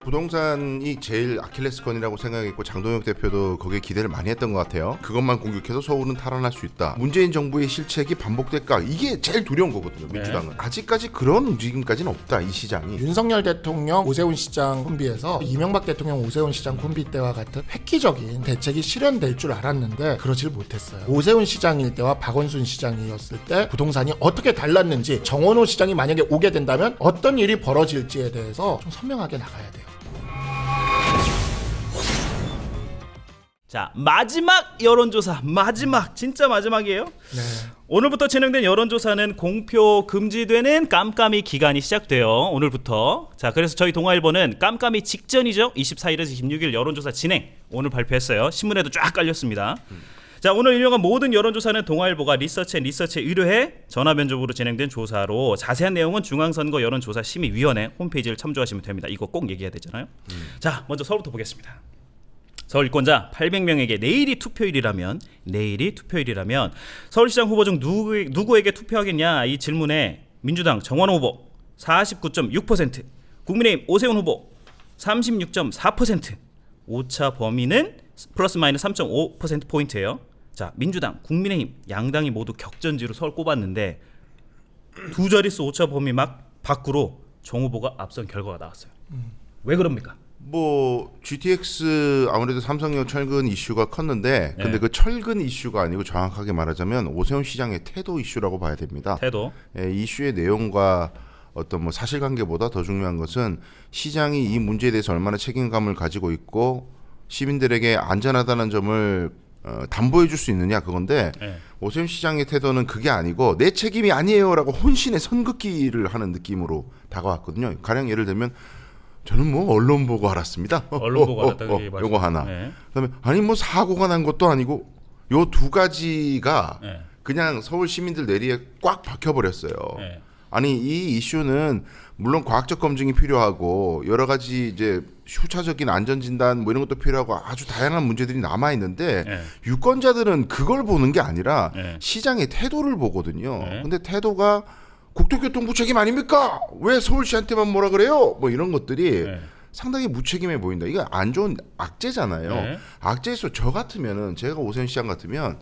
부동산이 제일 아킬레스건이라고 생각했고 장동혁 대표도 거기에 기대를 많이 했던 것 같아요. 그것만 공격해도 서울은 탈환할 수 있다. 문재인 정부의 실책이 반복될까? 이게 제일 두려운 거거든요. 민주당은. 아직까지 그런 움직임까지는 없다. 이 시장이. 윤석열 대통령 오세훈 시장 콤비에서 이명박 대통령 오세훈 시장 콤비 때와 같은 획기적인 대책이 실현될 줄 알았는데 그러질 못했어요. 오세훈 시장일 때와 박원순 시장이었을 때 부동산이 어떻게 달랐는지, 정원호 시장이 만약에 오게 된다면 어떤 일이 벌어질지에 대해서 좀 선명하게 나가야 돼요. 자, 마지막 여론조사, 진짜 마지막이에요. 네. 오늘부터 진행된 여론조사는 공표 금지되는 깜깜이 기간이 시작돼요. 오늘부터. 자, 그래서 저희 동아일보는 깜깜이 직전이죠. 24일에서 26일 여론조사 진행 오늘 발표했어요. 신문에도 쫙 깔렸습니다. 자, 오늘 인용한 모든 여론조사는 동아일보가 리서치에 의뢰해 전화 면접으로 진행된 조사로 자세한 내용은 중앙선거 여론조사심의위원회 홈페이지를 참조하시면 됩니다. 이거 꼭 얘기해야 되잖아요. 자, 먼저 서울부터 보겠습니다. 서울 유권자 800명에게 내일이 투표일이라면 서울시장 후보 중 누구에게 투표하겠냐 이 질문에 민주당 정원호 후보 49.6%, 국민의힘 오세훈 후보 36.4%, 오차 범위는 플러스 마이너스 3.5%포인트예요. 자, 민주당, 국민의힘 양당이 모두 격전지로 서울 꼽았는데 두 자릿수 오차 범위 막 밖으로 정 후보가 앞선 결과가 나왔어요. 왜 그럽니까? 뭐 GTX 아무래도 삼성역 철근 이슈가 컸는데 근데 그 철근 이슈가 아니고 정확하게 말하자면 오세훈 시장의 태도 이슈라고 봐야 됩니다. 태도. 이슈의 내용과 어떤 뭐 사실관계보다 더 중요한 것은 시장이 이 문제에 대해서 얼마나 책임감을 가지고 있고 시민들에게 안전하다는 점을 담보해 줄 수 있느냐 그건데 오세훈 시장의 태도는 그게 아니고 내 책임이 아니에요라고 혼신의 선긋기를 하는 느낌으로 다가왔거든요. 가령 예를 들면 저는 뭐 언론 보고 알았습니다. 언론 보고 알았다는 요거 하나. 그다음에 아니 뭐 사고가 난 것도 아니고 요 두 가지가 그냥 서울 시민들 내리에 꽉 박혀버렸어요. 아니 이 이슈는 물론 과학적 검증이 필요하고 여러 가지 이제 후차적인 안전진단 뭐 이런 것도 필요하고 아주 다양한 문제들이 남아 있는데 유권자들은 그걸 보는 게 아니라 시장의 태도를 보거든요. 근데 태도가 국토교통부 책임 아닙니까? 왜 서울시한테만 뭐라 그래요? 뭐 이런 것들이 상당히 무책임해 보인다. 이거 안 좋은 악재잖아요. 악재에서 저 같으면은 제가 오세훈 시장 같으면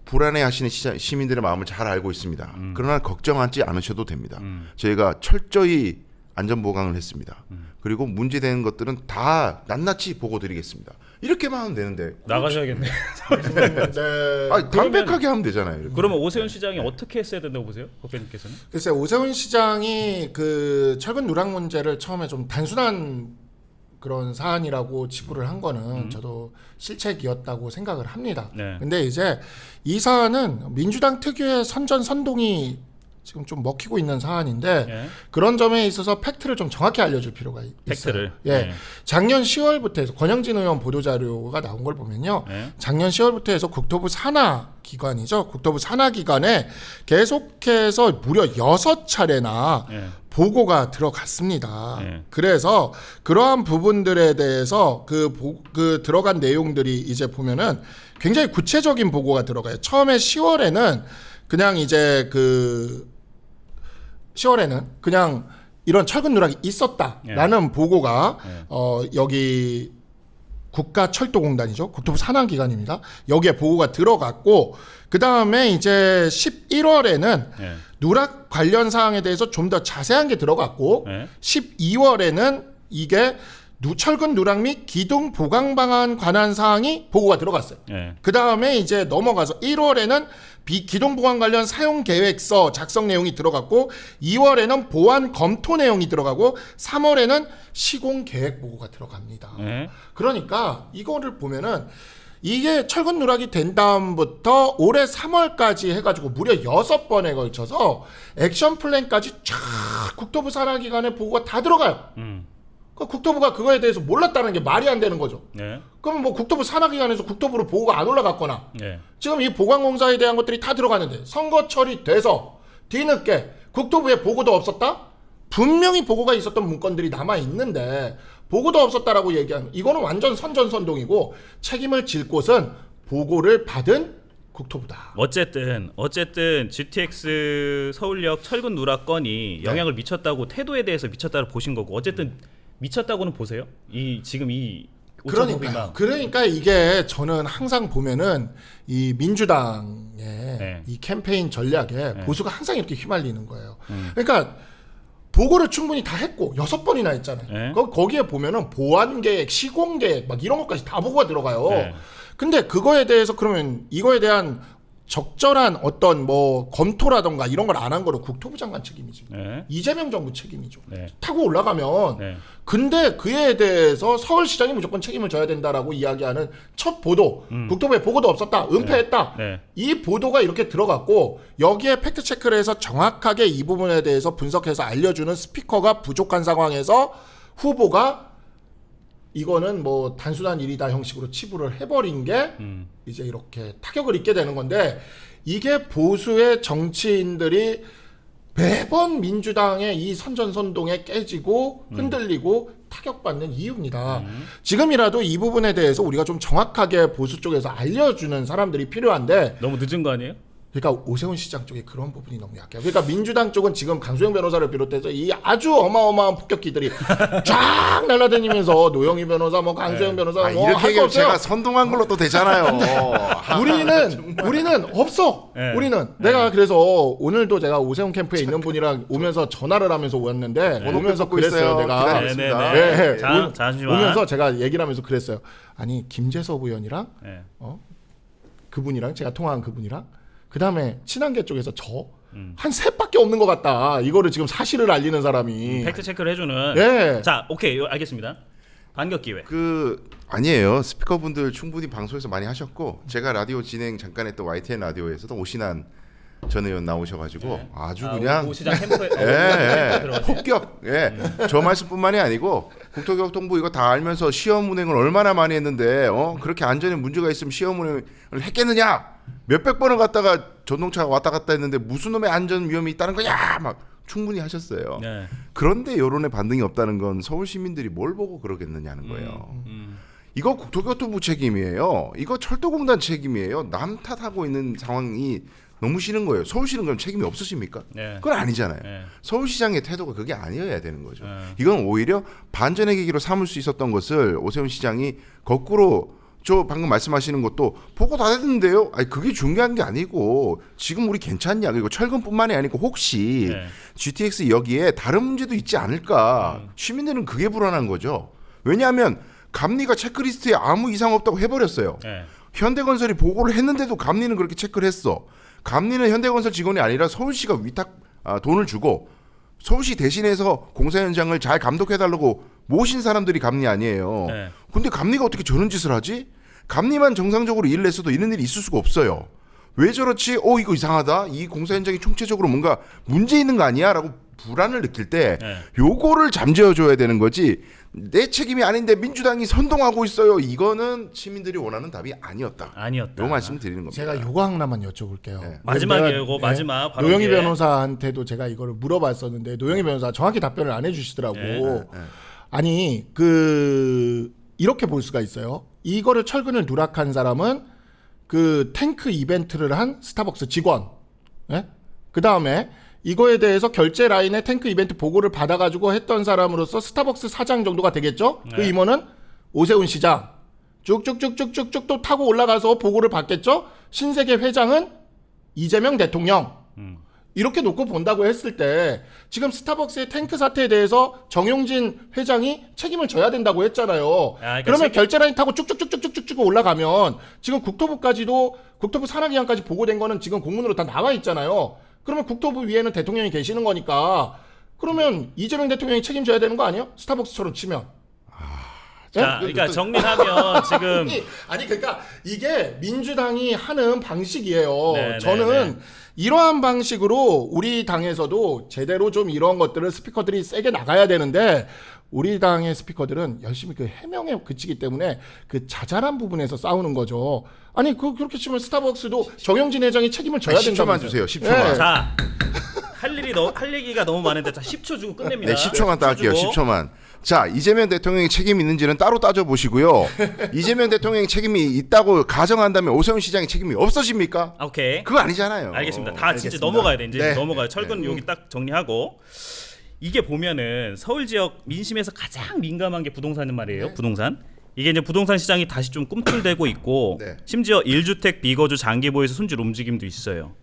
불안해하시는 시민들의 마음을 잘 알고 있습니다. 그러나 걱정하지 않으셔도 됩니다. 저희가 철저히 안전보강을 했습니다. 그리고 문제되는 것들은 다 낱낱이 보고 드리겠습니다. 이렇게만 하면 되는데 나가셔야겠네. 네. 아니, 담백하게 하면 되잖아요. 이렇게. 그러면 오세훈 시장이 어떻게 했어야 된다고 보세요? 국회의원님께서는? 글쎄 오세훈 시장이 그 철근 누락 문제를 처음에 좀 단순한 그런 사안이라고 지구를 한 거는 저도 실책이었다고 생각을 합니다. 근데 이제 이 사안은 민주당 특유의 선전선동이 지금 좀 먹히고 있는 사안인데 그런 점에 있어서 팩트를 좀 정확히 알려줄 필요가 있어요. 팩트를. 작년 10월부터 해서 권영진 의원 보도자료가 나온 걸 보면요. 작년 10월부터 해서 국토부 산하기관이죠. 국토부 산하기관에 계속해서 무려 6차례나 보고가 들어갔습니다. 그래서 그러한 부분들에 대해서 그 들어간 내용들이 이제 보면은 굉장히 구체적인 보고가 들어가요. 처음에 10월에는 그냥 이제 10월에는 그냥 이런 철근 누락이 있었다라는 보고가 여기 국가철도공단이죠. 국토부 산하기관입니다. 여기에 보고가 들어갔고 그 다음에 이제 11월에는 누락 관련 사항에 대해서 좀 더 자세한 게 들어갔고 12월에는 이게 철근 누락 및 기둥 보강 방안 관한 사항이 보고가 들어갔어요. 그 다음에 이제 넘어가서 1월에는 기둥 보강 관련 사용 계획서 작성 내용이 들어갔고 2월에는 보안 검토 내용이 들어가고 3월에는 시공 계획 보고가 들어갑니다. 그러니까 이거를 보면은 이게 철근 누락이 된 다음부터 올해 3월까지 해가지고 무려 6번에 걸쳐서 액션 플랜까지 쫙 국토부 산하기관의 보고가 다 들어가요. 국토부가 그거에 대해서 몰랐다는 게 말이 안 되는 거죠. 그러면 뭐 국토부 산하기관에서 국토부로 보고가 안 올라갔거나 지금 이 보강공사에 대한 것들이 다 들어가는데 선거철이 돼서 뒤늦게 국토부에 보고도 없었다? 분명히 보고가 있었던 문건들이 남아있는데 보고도 없었다라고 얘기하면 이거는 완전 선전선동이고 책임을 질 곳은 보고를 받은 국토부다. 어쨌든 GTX 서울역 철근 누락 건이 영향을 미쳤다고 태도에 대해서 미쳤다고 보신 거고 어쨌든 미쳤다고는 보세요? 지금 이 5,500만. 그러니까 이게 저는 항상 보면은 이 민주당의 네. 이 캠페인 전략에 보수가 항상 이렇게 휘말리는 거예요. 그러니까 보고를 충분히 다 했고 6번이나 했잖아요. 네. 거기에 보면은 보안 계획, 시공 계획 막 이런 것까지 다 보고가 들어가요. 네. 근데 그거에 대해서 그러면 이거에 대한 적절한 어떤 뭐 검토라던가 이런 걸 안 한 거는 국토부 장관 책임이지. 네. 이재명 정부 책임이죠. 네. 타고 올라가면 네. 근데 그에 대해서 서울시장이 무조건 책임을 져야 된다라고 이야기하는 첫 보도, 국토부에 보고도 없었다, 은폐했다. 네. 이 보도가 이렇게 들어갔고 여기에 팩트 체크를 해서 정확하게 이 부분에 대해서 분석해서 알려주는 스피커가 부족한 상황에서 후보가 이거는 뭐 단순한 일이다 형식으로 치부를 해버린 게 이제 이렇게 타격을 입게 되는 건데 이게 보수의 정치인들이 매번 민주당의 이 선전선동에 깨지고 흔들리고 타격받는 이유입니다. 지금이라도 이 부분에 대해서 우리가 좀 정확하게 보수 쪽에서 알려주는 사람들이 필요한데 너무 늦은 거 아니에요? 그러니까 오세훈 시장 쪽에 그런 부분이 너무 약해요. 그러니까 민주당 쪽은 지금 강수영 변호사를 비롯해서 이 아주 어마어마한 폭격기들이 쫙 날아다니면서 노영희 변호사, 뭐 강수영 변호사, 뭐 이렇게 할 거 얘기하면 없어요. 제가 선동한 걸로 또 되잖아요. 우리는 없어. 네. 우리는 내가 그래서 오늘도 제가 오세훈 캠프에 있는 분이랑 오면서 전화를 하면서 왔는데 오면서 듣고 그랬어요. 있어요. 내가 기다리겠습니다. 네. 자, 잠시만. 오면서 제가 얘기를 하면서 그랬어요. 아니 김재섭 의원이랑 네. 그분이랑 제가 통화한 그분이랑 그 다음에 친한계 쪽에서 한 셋밖에 없는 것 같다. 이거를 지금 사실을 알리는 사람이. 팩트 체크를 해주는. 네. 자, 오케이, 알겠습니다. 반격 기회. 아니에요. 스피커분들 충분히 방송에서 많이 하셨고 제가 라디오 진행 잠깐 했던 YTN 라디오에서도 오신한 전 의원 나오셔가지고 아주 그냥 오시장 캠프에 폭격. 저 말씀뿐만이 아니고 국토교통부 이거 다 알면서 시험 운행을 얼마나 많이 했는데 그렇게 안전에 문제가 있으면 시험 운행을 했겠느냐? 몇백 번을 갔다가 전동차가 왔다 갔다 했는데 무슨 놈의 안전 위험이 있다는 거야? 막 충분히 하셨어요. 네. 그런데 여론의 반등이 없다는 건 서울 시민들이 뭘 보고 그러겠느냐는 거예요. 이거 국토교통부 책임이에요. 이거 철도공단 책임이에요. 남 탓하고 있는 상황이 너무 싫은 거예요. 서울시는 그럼 책임이 없으십니까? 네. 그건 아니잖아요. 네. 서울시장의 태도가 그게 아니어야 되는 거죠. 네. 이건 오히려 반전의 계기로 삼을 수 있었던 것을 오세훈 시장이 거꾸로 저 방금 말씀하시는 것도 보고 다 됐는데요. 아니 그게 중요한 게 아니고 지금 우리 괜찮냐. 그리고 철근뿐만이 아니고 혹시 네. GTX 여기에 다른 문제도 있지 않을까. 시민들은 그게 불안한 거죠. 왜냐하면 감리가 체크리스트에 아무 이상 없다고 해버렸어요. 네. 현대건설이 보고를 했는데도 감리는 그렇게 체크를 했어. 감리는 현대건설 직원이 아니라 서울시가 돈을 주고 서울시 대신해서 공사 현장을 잘 감독해달라고 모신 사람들이 감리 아니에요. 네. 근데 감리가 어떻게 저런 짓을 하지? 감리만 정상적으로 일을 했어도 이런 일이 있을 수가 없어요. 왜 저렇지? 이거 이상하다. 이 공사 현장이 총체적으로 뭔가 문제 있는 거 아니야? 라고 불안을 느낄 때 요거를 잠재워줘야 되는 거지. 내 책임이 아닌데 민주당이 선동하고 있어요. 이거는 시민들이 원하는 답이 아니었다. 아니었다. 요 말씀 드리는 겁니다. 제가 요거 하나만 여쭤볼게요. 네. 마지막이에요. 이거 내가, 마지막. 바로 노영희 이게. 변호사한테도 제가 이거를 물어봤었는데 노영희 변호사 정확히 답변을 안 해주시더라고. 네. 아니 이렇게 볼 수가 있어요. 이거를 철근을 누락한 사람은 그 탱크 이벤트를 한 스타벅스 직원. 그 다음에 이거에 대해서 결제 라인에 탱크 이벤트 보고를 받아가지고 했던 사람으로서 스타벅스 사장 정도가 되겠죠? 그 임원은 오세훈 시장. 쭉쭉쭉쭉쭉쭉 또 타고 올라가서 보고를 받겠죠? 신세계 회장은 이재명 대통령. 이렇게 놓고 본다고 했을 때 지금 스타벅스의 탱크 사태에 대해서 정용진 회장이 책임을 져야 된다고 했잖아요. 그러니까 그러면 결제 라인 타고 쭉쭉쭉쭉쭉쭉 올라가면 지금 국토부 산하기관까지 보고된 거는 지금 공문으로 다 나와 있잖아요. 그러면 국토부 위에는 대통령이 계시는 거니까 그러면 이재명 대통령이 책임져야 되는 거 아니에요? 스타벅스처럼 치면. 자, 그러니까 정리하면 지금 아니 그러니까 이게 민주당이 하는 방식이에요. 네, 저는 네. 이러한 방식으로 우리 당에서도 제대로 좀 이런 것들을 스피커들이 세게 나가야 되는데 우리 당의 스피커들은 열심히 그 해명에 그치기 때문에 그 자잘한 부분에서 싸우는 거죠. 아니 그렇게 치면 스타벅스도 정영진 회장이 책임을 져야 된다면서요. 10초만 주세요. 10초만. 자, 할 얘기가 너무 많은데 자 10초 주고 끝냅니다. 네, 10초만 더 할게요. 주고. 10초만. 자, 이재명 대통령이 책임이 있는지는 따로 따져보시고요. 이재명 대통령이 책임이 있다고 가정한다면 오세훈 시장이 책임이 없어집니까? 오케이. 그거 아니잖아요. 알겠습니다. 다 진짜 알겠습니다. 넘어가야 돼. 이제 네. 넘어가요. 철근 여기 딱 정리하고 이게 보면은 서울 지역 민심에서 가장 민감한 게 부동산인 말이에요. 네. 부동산. 이게 이제 부동산 시장이 다시 좀 꿈틀대고 있고 네. 심지어 1주택 비거주 장기보유세 손질 움직임도 있어요.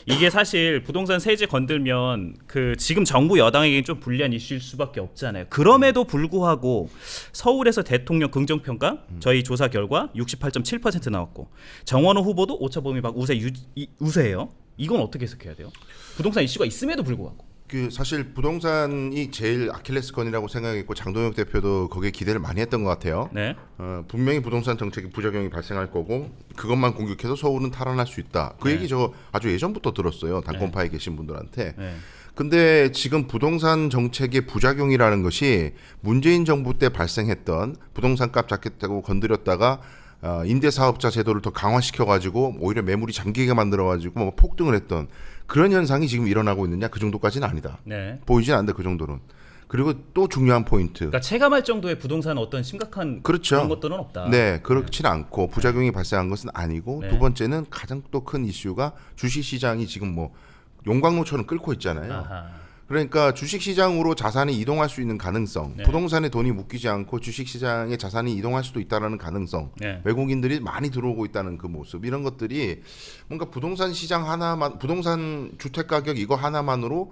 이게 사실 부동산 세제 건들면 그 지금 정부 여당에게는 좀 불리한 이슈일 수밖에 없잖아요. 그럼에도 불구하고 서울에서 대통령 긍정평가 저희 조사 결과 68.7% 나왔고 정원호 후보도 오차범위 밖 우세예요. 이건 어떻게 해석해야 돼요? 부동산 이슈가 있음에도 불구하고. 그 사실 부동산이 제일 아킬레스건이라고 생각했고 장동혁 대표도 거기에 기대를 많이 했던 것 같아요. 네. 분명히 부동산 정책에 부작용이 발생할 거고 그것만 공격해도 서울은 탈환할 수 있다. 그 네. 얘기 저 아주 예전부터 들었어요. 당권파에 계신 분들한테. 네. 근데 지금 부동산 정책의 부작용이라는 것이 문재인 정부 때 발생했던 부동산 값 잡겠다고 건드렸다가 임대사업자 제도를 더 강화시켜가지고 오히려 매물이 잠기게 만들어가지고 뭐 폭등을 했던 그런 현상이 지금 일어나고 있느냐 그 정도까지는 아니다. 네. 보이진 않는다 그 정도는. 그리고 또 중요한 포인트. 그러니까 체감할 정도의 부동산 어떤 심각한 그렇죠. 그런 것들은 없다. 네, 그렇지는 않고 부작용이 발생한 것은 아니고 네. 두 번째는 가장 또 큰 이슈가 주식 시장이 지금 뭐 용광로처럼 끓고 있잖아요. 아하. 그러니까 주식 시장으로 자산이 이동할 수 있는 가능성, 네. 부동산에 돈이 묶이지 않고 주식 시장에 자산이 이동할 수도 있다라는 가능성, 네. 외국인들이 많이 들어오고 있다는 그 모습 이런 것들이 뭔가 부동산 시장 하나만, 부동산 주택 가격 이거 하나만으로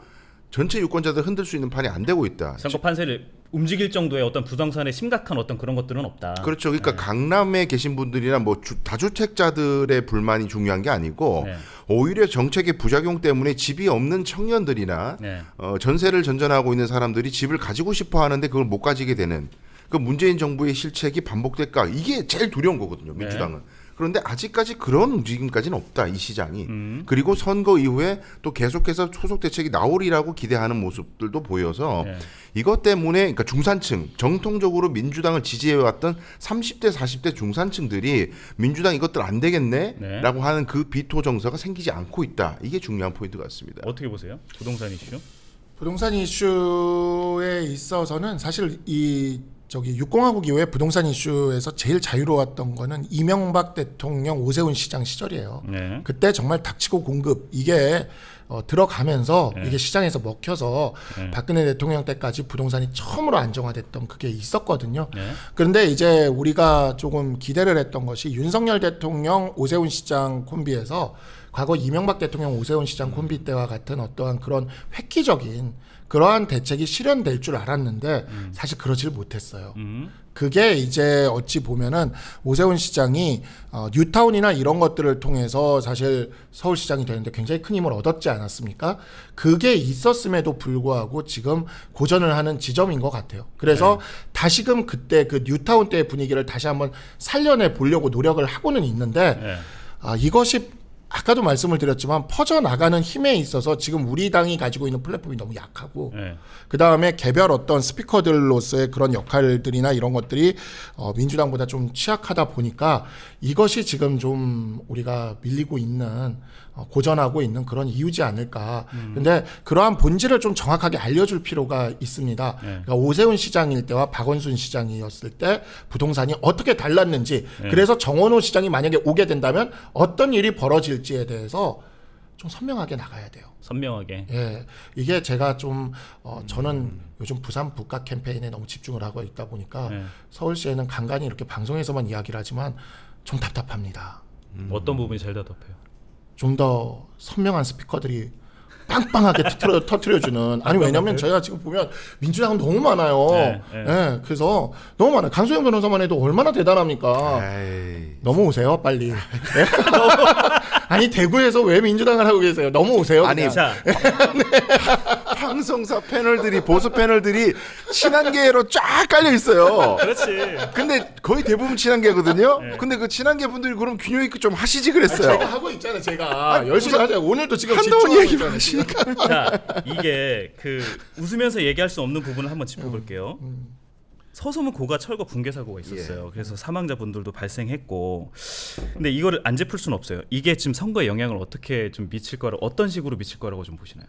전체 유권자들 흔들 수 있는 판이 안 되고 있다. 선거 판세를 움직일 정도의 어떤 부동산의 심각한 어떤 그런 것들은 없다. 그렇죠. 그러니까 강남에 계신 분들이나 뭐 다주택자들의 불만이 중요한 게 아니고 네. 오히려 정책의 부작용 때문에 집이 없는 청년들이나 네. 전세를 전전하고 있는 사람들이 집을 가지고 싶어 하는데 그걸 못 가지게 되는 그 문재인 정부의 실책이 반복될까 이게 제일 두려운 거거든요. 민주당은. 그런데 아직까지 그런 움직임까지는 없다 이 시장이. 그리고 선거 이후에 또 계속해서 후속 대책이 나오리라고 기대하는 모습들도 보여서 네. 이것 때문에 그러니까 중산층 정통적으로 민주당을 지지해왔던 30대 40대 중산층들이 민주당 이것들 안 되겠네라고 하는 그 비토 정서가 생기지 않고 있다. 이게 중요한 포인트 같습니다. 어떻게 보세요? 부동산 이슈? 부동산 이슈에 있어서는 사실 이 육공화국 이후에 부동산 이슈에서 제일 자유로웠던 거는 이명박 대통령 오세훈 시장 시절이에요. 네. 그때 정말 닥치고 공급 이게 들어가면서 이게 시장에서 먹혀서 박근혜 대통령 때까지 부동산이 처음으로 안정화됐던 그게 있었거든요. 네. 그런데 이제 우리가 조금 기대를 했던 것이 윤석열 대통령 오세훈 시장 콤비에서 과거 이명박 대통령 오세훈 시장 콤비 때와 같은 어떠한 그런 획기적인 그러한 대책이 실현될 줄 알았는데 사실 그러질 못했어요. 그게 이제 어찌 보면은 오세훈 시장이 뉴타운이나 이런 것들을 통해서 사실 서울시장이 되는데 굉장히 큰 힘을 얻었지 않았습니까? 그게 있었음에도 불구하고 지금 고전을 하는 지점인 것 같아요. 그래서 다시금 그때 그 뉴타운 때의 분위기를 다시 한번 살려내 보려고 노력을 하고는 있는데 이것이 아까도 말씀을 드렸지만 퍼져나가는 힘에 있어서 지금 우리 당이 가지고 있는 플랫폼이 너무 약하고 그 다음에 개별 어떤 스피커들로서의 그런 역할들이나 이런 것들이 민주당보다 좀 취약하다 보니까 이것이 지금 좀 우리가 밀리고 있는 고전하고 있는 그런 이유지 않을까. 근데 그러한 본질을 좀 정확하게 알려줄 필요가 있습니다. 그러니까 오세훈 시장일 때와 박원순 시장이었을 때 부동산이 어떻게 달랐는지 그래서 정원호 시장이 만약에 오게 된다면 어떤 일이 벌어질지에 대해서 좀 선명하게 나가야 돼요. 선명하게. 예, 이게 제가 좀 저는 요즘 부산 북각 캠페인에 너무 집중을 하고 있다 보니까 서울시에는 간간히 이렇게 방송에서만 이야기를 하지만 좀 답답합니다. 어떤 부분이 제일 답답해요? 좀 더 선명한 스피커들이 빵빵하게 터트려주는 아니 왜냐면 저희가 지금 보면 민주당은 너무 많아요. 예, 그래서 너무 많아요. 강소영 변호사만 해도 얼마나 대단합니까? 에이. 넘어오세요 빨리. 예? 아니 대구에서 왜 민주당을 하고 계세요? 넘어오세요. 아니, 그냥. 자, 방송사 패널들이 보수 패널들이 친한계로 쫙 깔려 있어요. 그렇지. 근데 거의 대부분 친한계거든요. 근데 그 친한계 분들이 그럼 균형 있게 좀 하시지 그랬어요. 제가 하고 있잖아요. 제가 열심히 하자. 오늘도 지금 한동훈 집중하고 얘기 있잖아요. 하시니까. 자, 이게 그 웃으면서 얘기할 수 없는 부분을 한번 짚어볼게요. 서소문 고가 철거 붕괴 사고가 있었어요. 그래서 사망자 분들도 발생했고, 근데 이거를 안 짚을 수는 없어요. 이게 지금 선거에 영향을 어떻게 좀 미칠 거라, 어떤 식으로 미칠 거라고 좀 보시나요?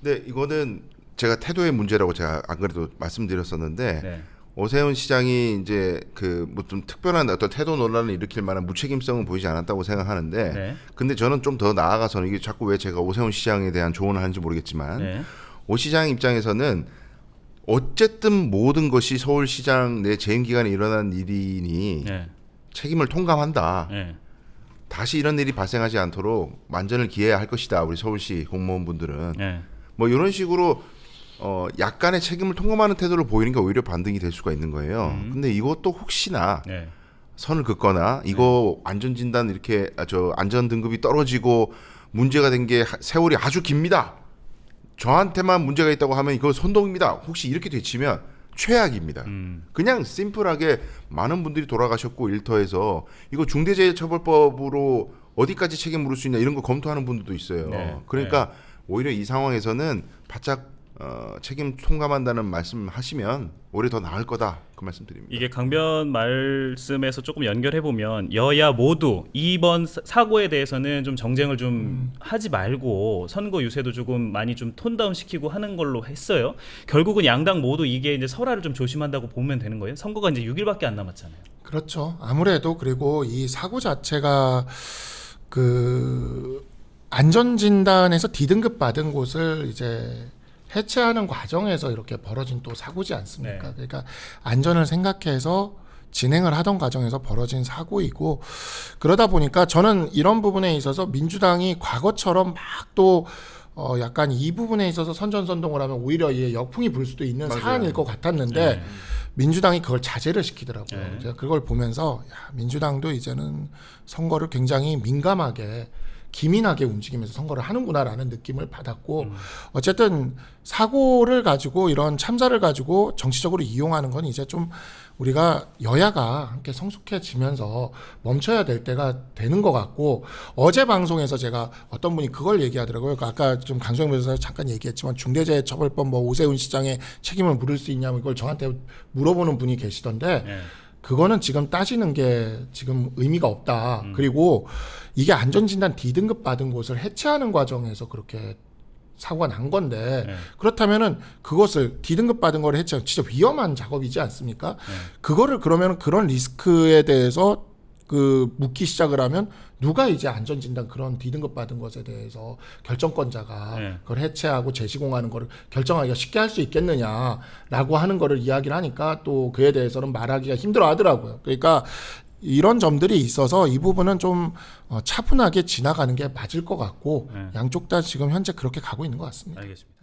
네, 이거는 제가 태도의 문제라고 제가 안 그래도 말씀드렸었는데 네. 오세훈 시장이 이제 그 뭐 좀 특별한 어떤 태도 논란을 일으킬 만한 무책임성은 보이지 않았다고 생각하는데, 근데 저는 좀 더 나아가서는 이게 자꾸 왜 제가 오세훈 시장에 대한 조언을 하는지 모르겠지만. 오 시장 입장에서는 어쨌든 모든 것이 서울시장 내 재임 기간에 일어난 일이니 네. 책임을 통감한다. 네. 다시 이런 일이 발생하지 않도록 만전을 기해야 할 것이다. 우리 서울시 공무원분들은 네. 뭐 이런 식으로 약간의 책임을 통감하는 태도를 보이는 게 오히려 반등이 될 수가 있는 거예요. 근데 이것도 혹시나 네. 선을 긋거나 이거 안전진단 이렇게 안전 등급이 떨어지고 문제가 된 게 세월이 아주 깁니다. 저한테만 문제가 있다고 하면 이거 선동입니다. 혹시 이렇게 되치면 최악입니다. 그냥 심플하게 많은 분들이 돌아가셨고 일터에서 이거 중대재해처벌법으로 어디까지 책임 물을 수 있냐 이런 거 검토하는 분들도 있어요. 네. 그러니까 오히려 이 상황에서는 바짝 책임 통감한다는 말씀하시면 오히려 더 나을 거다 그 말씀드립니다. 이게 강변 말씀에서 조금 연결해 보면 여야 모두 이번 사고에 대해서는 좀 정쟁을 좀 하지 말고 선거 유세도 조금 많이 좀 톤다운 시키고 하는 걸로 했어요. 결국은 양당 모두 이게 이제 설화를 좀 조심한다고 보면 되는 거예요. 선거가 이제 6일밖에 안 남았잖아요. 그렇죠. 아무래도 그리고 이 사고 자체가 그 안전진단에서 D등급 받은 곳을 이제 해체하는 과정에서 이렇게 벌어진 또 사고지 않습니까? 네. 그러니까 안전을 생각해서 진행을 하던 과정에서 벌어진 사고이고 그러다 보니까 저는 이런 부분에 있어서 민주당이 과거처럼 막 또 약간 이 부분에 있어서 선전선동을 하면 오히려 이게 역풍이 불 수도 있는 맞아요. 사안일 것 같았는데 민주당이 그걸 자제를 시키더라고요. 네. 제가 그걸 보면서 야, 민주당도 이제는 선거를 굉장히 민감하게 기민하게 움직이면서 선거를 하는구나라는 느낌을 받았고 어쨌든 사고를 가지고 이런 참사를 가지고 정치적으로 이용하는 건 이제 좀 우리가 여야가 함께 성숙해지면서 멈춰야 될 때가 되는 것 같고 어제 방송에서 제가 어떤 분이 그걸 얘기하더라고요. 아까 좀 강소영 변호사 잠깐 얘기했지만 중대재해처벌법 뭐 오세훈 시장의 책임을 물을 수 있냐면 이걸 저한테 물어보는 분이 계시던데 네. 그거는 지금 따지는 게 지금 의미가 없다. 그리고 이게 안전진단 D등급 받은 곳을 해체하는 과정에서 그렇게 사고가 난 건데 네. 그렇다면은 그것을 D등급 받은 거를 해체하는 진짜 위험한 작업이지 않습니까? 그거를 그러면 그런 리스크에 대해서 그 묻기 시작을 하면 누가 이제 안전진단 그런 D등급 받은 것에 대해서 결정권자가 네. 그걸 해체하고 재시공하는 거를 결정하기가 쉽게 할 수 있겠느냐라고 하는 거를 이야기를 하니까 또 그에 대해서는 말하기가 힘들어 하더라고요. 그러니까 이런 점들이 있어서 이 부분은 좀 차분하게 지나가는 게 맞을 것 같고 네. 양쪽 다 지금 현재 그렇게 가고 있는 것 같습니다. 알겠습니다.